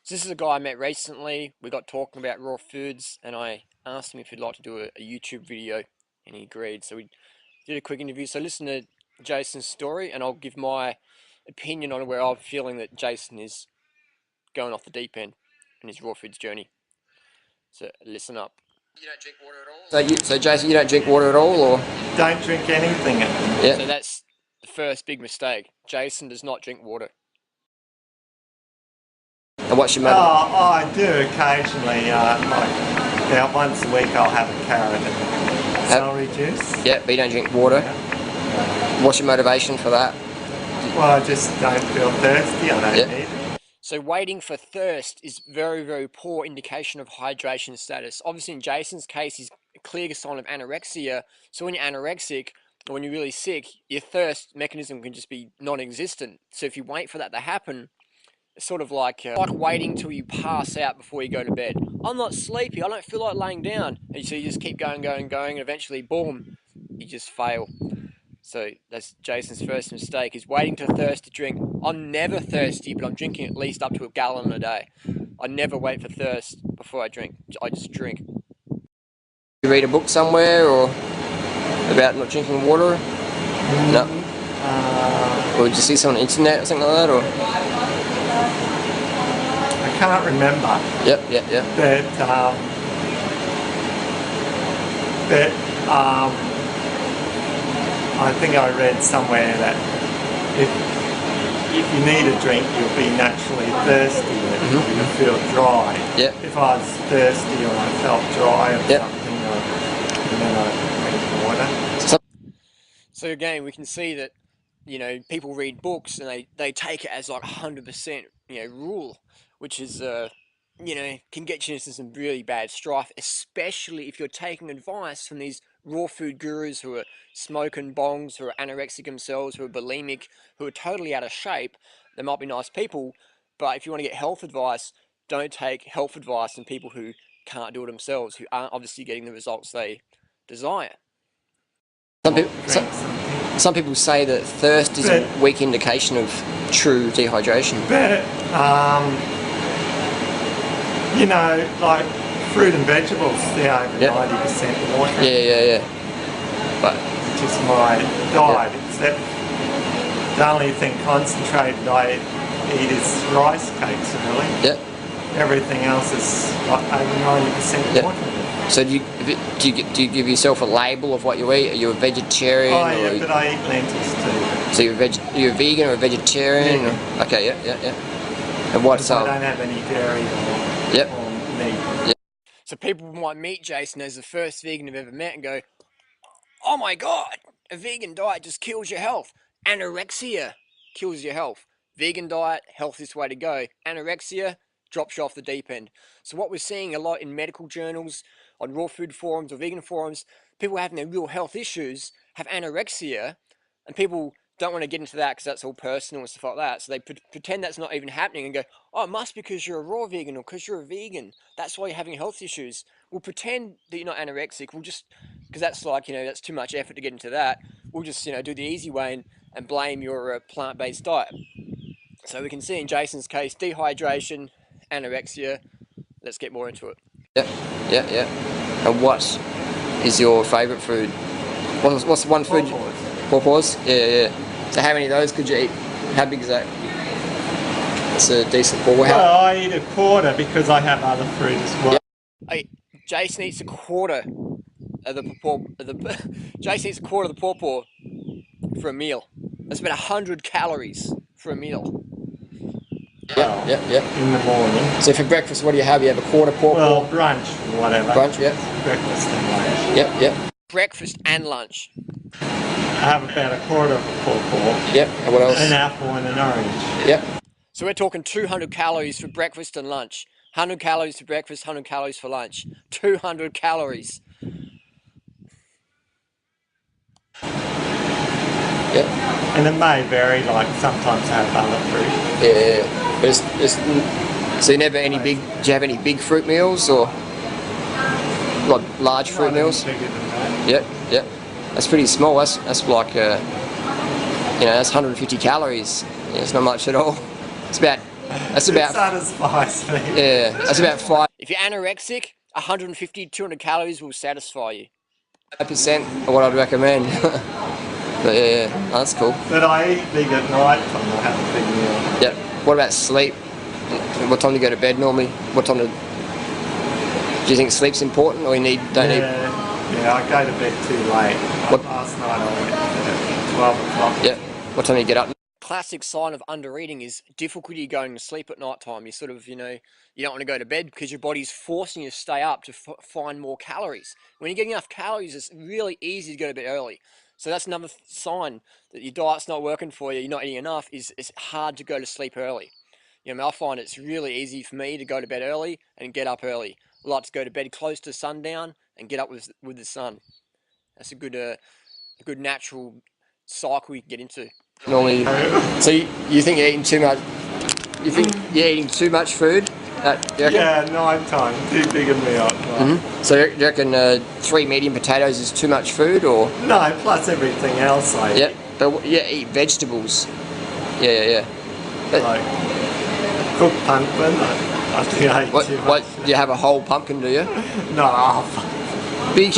So this is a guy I met recently. We got talking about raw foods, and I asked him if he'd like to do a YouTube video, and he agreed. So we did a quick interview. So listen to Jason's story, and I'll give my opinion on where I'm feeling that Jason is going off the deep end in his raw foods journey. So listen up. You don't drink water at all? So Jason, you don't drink water at all, or? Don't drink anything. Yeah. So that's the first big mistake. Jason does not drink water. And what's your mother? Oh, I do occasionally, like about once a week I'll have a carrot and celery juice. Yeah, but you don't drink water. Yeah. What's your motivation for that? Well, I just don't feel thirsty, I don't need it. So waiting for thirst is very, very poor indication of hydration status. Obviously in Jason's case, he's a clear sign of anorexia. So when you're anorexic, or when you're really sick, your thirst mechanism can just be non-existent. So if you wait for that to happen, it's sort of like waiting till you pass out before you go to bed. I'm not sleepy, I don't feel like laying down. And so you just keep going, and eventually, boom, you just fail. So that's Jason's first mistake, is waiting to thirst to drink. I'm never thirsty, but I'm drinking at least up to 1 gallon a day. I never wait for thirst before I drink. I just drink. You read a book somewhere or about not drinking water? No. Or did you see something on the internet or something like that? Or? I can't remember. Yep. But I think I read somewhere that if you need a drink, you'll be naturally thirsty and you'll feel dry. Yep. If I was thirsty or I felt dry or something, then I'd drink water. So again, we can see that, you know, people read books and they take it as like 100%, you know, rule, which is, you know, can get you into some really bad strife, especially if you're taking advice from these raw food gurus who are smoking bongs, who are anorexic themselves, who are bulimic, who are totally out of shape. They might be nice people, but if you want to get health advice, don't take health advice from people who can't do it themselves, who aren't obviously getting the results they desire. Some people say that thirst is a weak indication of true dehydration. But, you know, like fruit and vegetables, they're over 90% water. Yeah. But which is my diet, except the only thing concentrated I eat is rice cakes, really. Yeah. Everything else is like over 90% water. So do you give yourself a label of what you eat? Are you a vegetarian? Oh yeah, but I eat lentils too. So you're a vegan or a vegetarian? Yeah. Or, okay, yeah. And what? I don't have any dairy or meat. Yep. So people might meet Jason as the first vegan they've ever met and go, "Oh my God, a vegan diet just kills your health. Anorexia kills your health. Vegan diet, healthiest way to go. Anorexia drops you off the deep end." So what we're seeing a lot in medical journals, on raw food forums or vegan forums, people having their real health issues have anorexia, and people don't want to get into that because that's all personal and stuff like that. So they pretend that's not even happening and go, "Oh, it must be because you're a raw vegan or because you're a vegan. That's why you're having health issues." We'll pretend that you're not anorexic. We'll just, because that's like, you know, that's too much effort to get into that. We'll just, you know, do the easy way and blame your plant-based diet. So we can see in Jason's case, dehydration, anorexia. Let's get more into it. Yeah. And what is your favourite food? What's the one food? Pawpaws? Yeah. So how many of those could you eat? How big is that? It's a decent pawpaw. Well, I eat a quarter because I have other fruit as well. Yeah. Jason eats a quarter of the pawpaw for a meal. That's about 100 calories for a meal. Yeah. In the morning. So for breakfast, what do you have? You have a quarter pawpaw? Well, brunch or whatever. Brunch, yeah. Breakfast and lunch. Yep. Breakfast and lunch. I have about a quarter of a pawpaw. Yep. And what else? An apple and an orange. Yep. So we're talking 200 calories for breakfast and lunch. 100 calories for breakfast, 100 calories for lunch. 200 calories. Yep. And it may vary, like sometimes I have other fruit. Yeah. But so you never any big, do you have any big fruit meals or like large fruit meals? Bigger than that. Yep. That's pretty small. That's like, you know, that's 150 calories. Yeah, it's not much at all. It's about That's It about satisfies me. yeah. That's about 5%. If you're anorexic, 150, 200 calories will satisfy you. Of what I'd recommend. But yeah, that's cool. But I eat big at night time. I have a big meal. Yep. What about sleep? What time do you go to bed normally? What time do you think sleep's important, or don't need? Yeah, I go to bed too late. Last night I went at 12 o'clock. Yeah. What time do you get up? Classic sign of undereating is difficulty going to sleep at night time. You sort of, you don't want to go to bed because your body's forcing you to stay up to find more calories. When you're getting enough calories, it's really easy to go to bed early. So that's another sign that your diet's not working for you, you're not eating enough, is it's hard to go to sleep early. I find it's really easy for me to go to bed early and get up early. I like to go to bed close to sundown and get up with the sun. That's a good natural cycle you can get into. Normally, so you think you're eating too much? You think you're eating too much food? Yeah, night time. Too big a meal. So you reckon 3 medium potatoes is too much food, or? No, plus everything else I eat. Yep. But eat vegetables. Yeah. But, like cooked pumpkin. I think I eat too much. Do you have a whole pumpkin? Do you? Not half. But you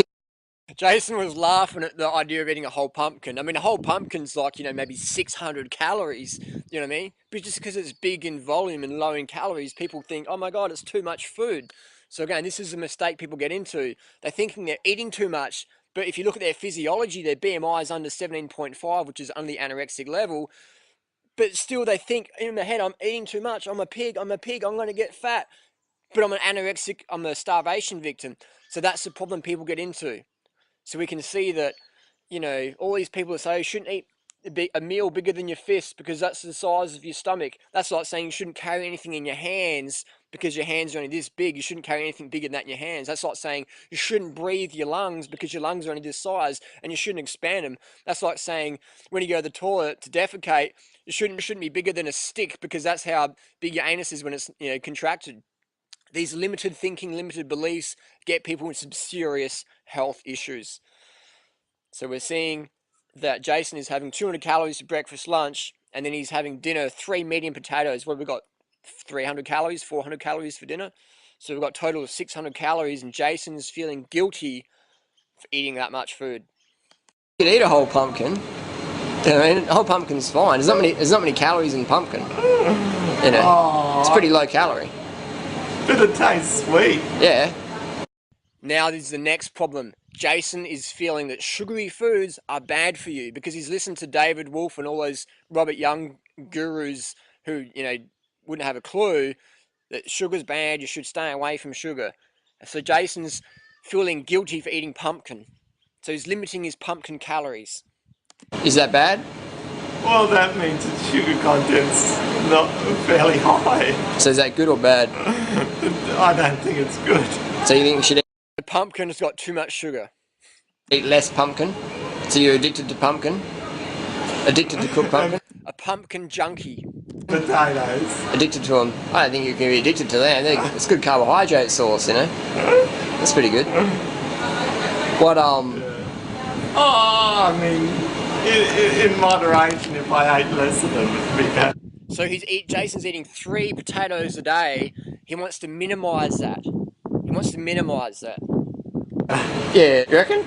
Jason was laughing at the idea of eating a whole pumpkin. I mean, a whole pumpkin's like, maybe 600 calories, you know what I mean? But just because it's big in volume and low in calories, people think, oh my God, it's too much food. So again, this is a mistake people get into. They're thinking they're eating too much, but if you look at their physiology, their BMI is under 17.5, which is under the anorexic level. But still they think in their head, I'm eating too much, I'm a pig, I'm going to get fat. But I'm an anorexic, I'm a starvation victim. So that's the problem people get into. So we can see that, all these people that say you shouldn't eat a meal bigger than your fist because that's the size of your stomach. That's like saying you shouldn't carry anything in your hands because your hands are only this big. You shouldn't carry anything bigger than that in your hands. That's like saying you shouldn't breathe your lungs because your lungs are only this size and you shouldn't expand them. That's like saying when you go to the toilet to defecate, you shouldn't be bigger than a stick because that's how big your anus is when it's contracted. These limited thinking, limited beliefs get people with some serious health issues. So we're seeing that Jason is having 200 calories for breakfast, lunch, and then he's having dinner, 3 medium potatoes. What have we got? 300 calories, 400 calories for dinner. So we've got a total of 600 calories, and Jason's feeling guilty for eating that much food. could eat a whole pumpkin. I mean, a whole pumpkin's fine. There's not many calories in pumpkin. It's pretty low calorie. But it tastes sweet. Yeah. Now this is the next problem. Jason is feeling that sugary foods are bad for you because he's listened to David Wolfe and all those Robert Young gurus who, wouldn't have a clue that sugar's bad, you should stay away from sugar. So Jason's feeling guilty for eating pumpkin. So he's limiting his pumpkin calories. Is that bad? Well, that means its sugar content's not fairly high. So is that good or bad? I don't think it's good. So you think you should The pumpkin has got too much sugar. eat less pumpkin? So you're addicted to pumpkin? Addicted to cooked pumpkin? A pumpkin junkie. Potatoes. Addicted to them? I don't think you can be addicted to them. It's good carbohydrate source, That's pretty good. What I mean, in moderation, if I ate less of them, it'd be better. So Jason's eating 3 potatoes a day. He wants to minimise that. Yeah, you reckon?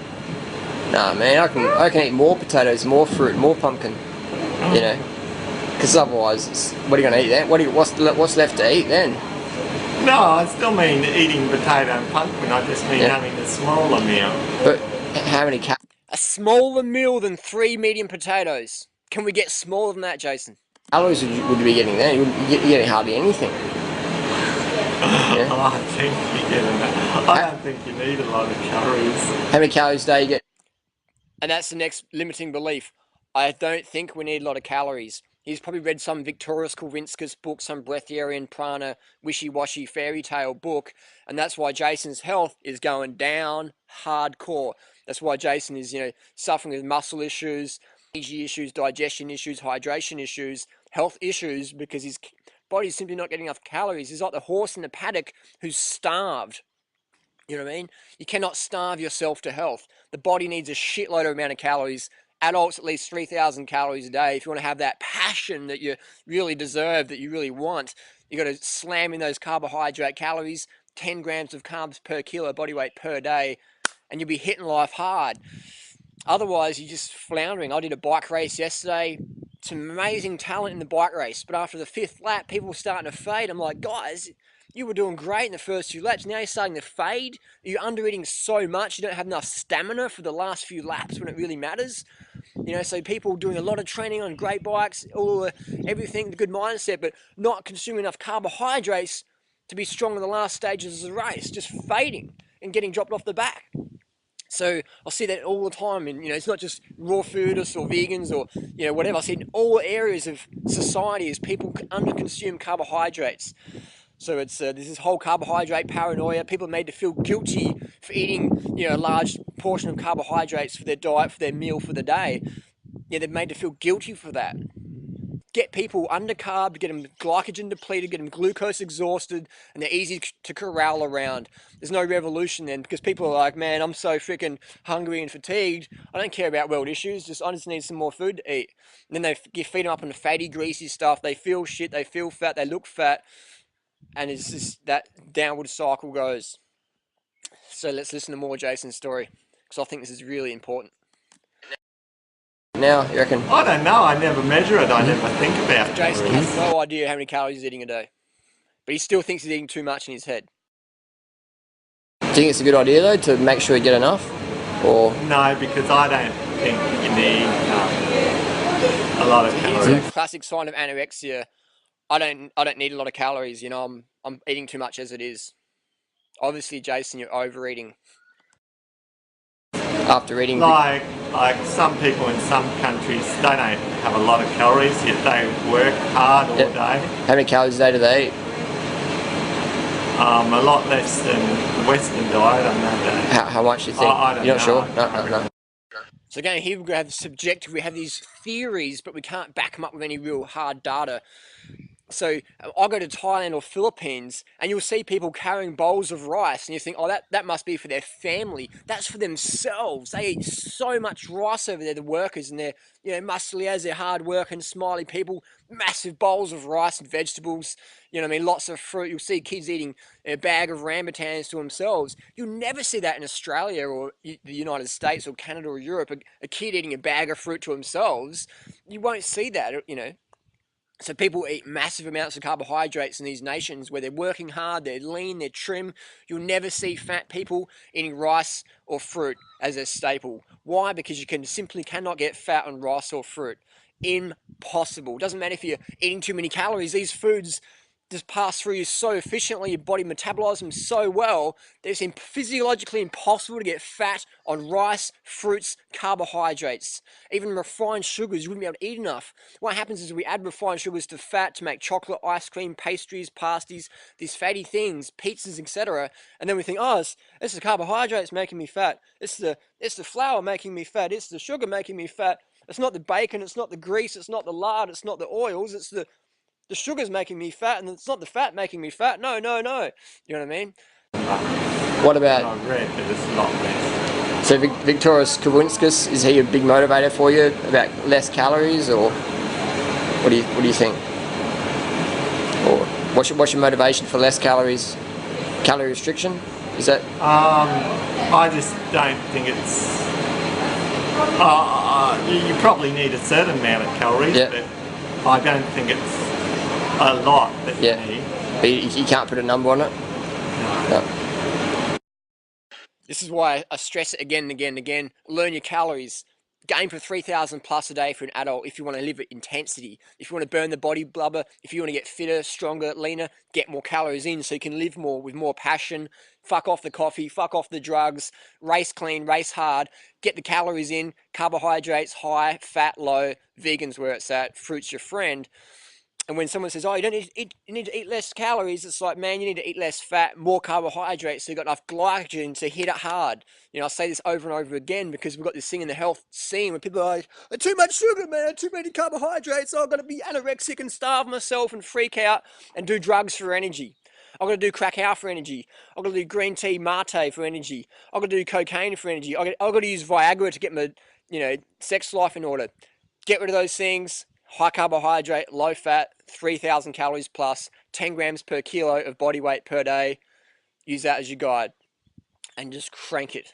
Nah, man, I can eat more potatoes, more fruit, more pumpkin. Because otherwise, what are you going to eat then? What's left to eat then? No, I still mean eating potato and pumpkin. I just mean having a smaller meal. But how many calories? A smaller meal than 3 medium potatoes. Can we get smaller than that, Jason? Would you be getting there? You're getting hardly anything. I think you're getting that. I don't think you need a lot of calories. How many calories a day you get? And that's the next limiting belief. I don't think we need a lot of calories. He's probably read some Victorious Kulvinskas book, some breatharian prana, wishy-washy fairy tale book, and that's why Jason's health is going down hardcore. That's why Jason is, suffering with muscle issues, energy issues, digestion issues, hydration issues, health issues, because his body's simply not getting enough calories. He's like the horse in the paddock who's starved. You know what I mean? You cannot starve yourself to health. The body needs a shitload of amount of calories adults at least 3,000 calories a day. If you want to have that passion that you really deserve, that you really want, you got to slam in those carbohydrate calories, 10 grams of carbs per kilo body weight per day, and you'll be hitting life hard. Otherwise, you're just floundering. I did a bike race yesterday. Some amazing talent in the bike race, but after the 5th lap, people were starting to fade. I'm like, guys, you were doing great in the first few laps. Now you're starting to fade. You're under-eating so much. You don't have enough stamina for the last few laps when it really matters. You know, so people doing a lot of training on great bikes, everything, the good mindset, but not consuming enough carbohydrates to be strong in the last stages of the race, just fading and getting dropped off the back. So I see that all the time, and it's not just raw foodists or vegans or whatever. I see it in all areas of society as people under-consume carbohydrates. So it's there's this whole carbohydrate paranoia. People are made to feel guilty for eating a large portion of carbohydrates for their diet, for their meal for the day. Yeah, they're made to feel guilty for that. Get people undercarbed, get them glycogen depleted, get them glucose exhausted, and they're easy to corral around. There's no revolution then, because people are like, man, I'm so freaking hungry and fatigued. I don't care about world issues. I just need some more food to eat. And then you feed them up on the fatty, greasy stuff. They feel shit. They feel fat. They look fat, and it's just that downward cycle goes. So let's listen to more Jason's story, because I think this is really important. Now, you reckon? I don't know. I never measure it. I never think about it. Jason has no idea how many calories he's eating a day, but he still thinks he's eating too much in his head. Do you think it's a good idea though to make sure you get enough, or No, because I don't think you need a lot of Here's calories. a classic sign of anorexia. I don't need a lot of calories. I'm eating too much as it is. Obviously, Jason, you're overeating. after eating? Like some people in some countries, they don't have a lot of calories, yet they work hard all Yep. day. How many calories a day do they eat? A lot less than the Western diet, I know that. How much do you think? I don't You're not know. sure? No. So again, here we have subjective. We have these theories, but we can't back them up with any real hard data. So I go to Thailand or Philippines, and you'll see people carrying bowls of rice, and you think, oh, that must be for their family. That's for themselves. They eat so much rice over there, the workers, and they're muscly as they're hard working, smiley people. Massive bowls of rice and vegetables. You know what I mean? Lots of fruit. You'll see kids eating a bag of rambutans to themselves. You'll never see that in Australia or the United States or Canada or Europe. A kid eating a bag of fruit to themselves. You won't see that. So people eat massive amounts of carbohydrates in these nations where they're working hard, they're lean, they're trim. You'll never see fat people eating rice or fruit as a staple. Why? Because you simply cannot get fat on rice or fruit. Impossible. Doesn't matter if you're eating too many calories. These foods just pass through you so efficiently, your body metabolizes them so well that it's physiologically impossible to get fat on rice, fruits, carbohydrates. Even refined sugars, you wouldn't be able to eat enough. What happens is we add refined sugars to fat to make chocolate, ice cream, pastries, pasties, these fatty things, pizzas, etc. And then we think, oh, it's the carbohydrates making me fat. It's the flour making me fat. It's the sugar making me fat. It's not the bacon, it's not the grease, it's not the lard, it's not the oils, it's the sugar's making me fat, and it's not the fat making me fat. No. You know what I mean? What about? I read that it's a lot less. So Victorius Kavinskas, is he a big motivator for you about less calories, or what do you think? Or what's your motivation for less calories? Calorie restriction? Is that? I just don't think it's. You probably need a certain amount of calories, Yeah. but I don't think it's a lot that Yeah. you need. But you can't put a number on it? No. This is why I stress it again and again and again. Learn your calories. Aim for 3,000 plus a day for an adult if you want to live at intensity. If you want to burn the body blubber, if you want to get fitter, stronger, leaner, get more calories in so you can live more with more passion. Fuck off the coffee, fuck off the drugs, race clean, race hard, get the calories in, carbohydrates high, fat low, vegans where it's at, fruit's your friend. And when someone says, oh, you need to eat less calories, it's like, man, you need to eat less fat, more carbohydrates, so you've got enough glycogen to hit it hard. I say this over and over again because we've got this thing in the health scene where people are like, too much sugar, man, too many carbohydrates, I've got to be anorexic and starve myself and freak out and do drugs for energy. I've got to do crack out for energy. I've got to do green tea mate for energy. I've got to do cocaine for energy. I've got to use Viagra to sex life in order. Get rid of those things. High carbohydrate, low fat, 3,000 calories plus, 10 grams per kilo of body weight per day. Use that as your guide and just crank it.